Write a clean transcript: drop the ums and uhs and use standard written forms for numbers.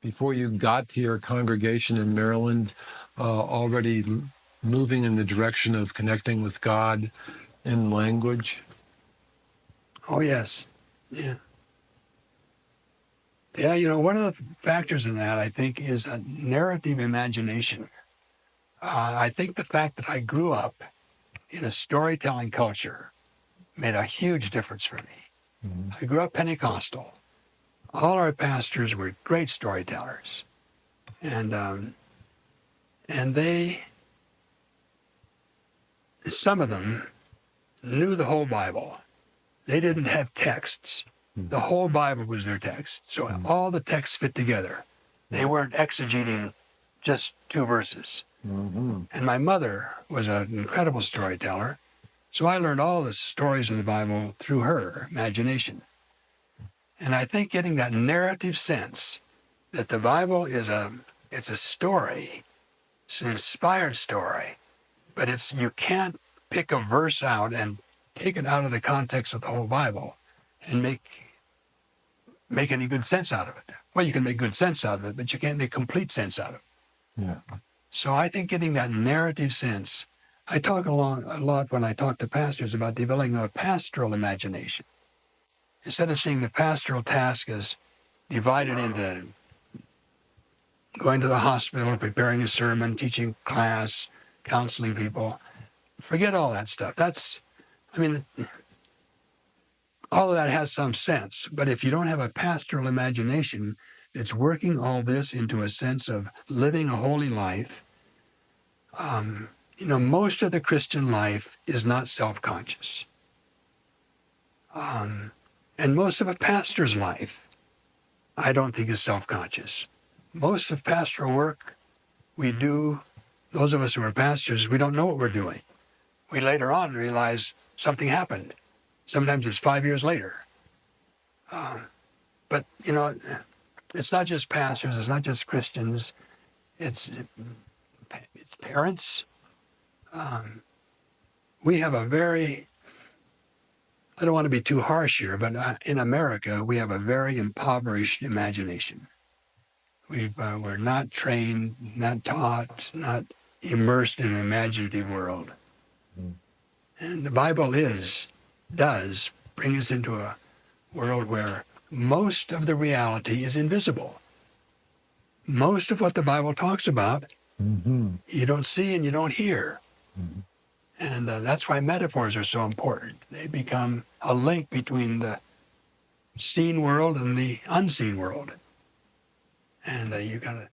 before you got to your congregation in Maryland, already moving in the direction of connecting with God in language? Oh, yes. Yeah. Yeah, one of the factors in that, I think, is a narrative imagination. I think the fact that I grew up in a storytelling culture made a huge difference for me. Mm-hmm. I grew up Pentecostal. All our pastors were great storytellers. And some of them knew the whole Bible. They didn't have texts. The whole Bible was their text. So all the texts fit together. They weren't exegeting just 2 verses. Mm-hmm. And my mother was an incredible storyteller. So I learned all the stories of the Bible through her imagination. And I think getting that narrative sense that the Bible it's a story. It's an inspired story. But you can't pick a verse out and take it out of the context of the whole Bible and make any good sense out of it. Well, you can make good sense out of it, but you can't make complete sense out of it. Yeah. So I think getting that narrative sense, I talk a lot when I talk to pastors about developing a pastoral imagination. Instead of seeing the pastoral task as divided into going to the hospital, preparing a sermon, teaching class, counseling people, forget all that stuff. All of that has some sense, but if you don't have a pastoral imagination that's working all this into a sense of living a holy life, most of the Christian life is not self-conscious. And most of a pastor's life, I don't think is self-conscious. Most of pastoral work we do, those of us who are pastors, we don't know what we're doing. We later on realize something happened. Sometimes it's 5 years later. But it's not just pastors, it's not just Christians, it's parents. We have I don't want to be too harsh here, but in America, we have a very impoverished imagination. We're not trained, not taught, not immersed in an imaginative world. And the Bible does bring us into a world where most of the reality is invisible. Most of what the Bible talks about, you don't see and you don't hear. Mm-hmm. And that's why metaphors are so important. They become a link between the seen world and the unseen world. And you got to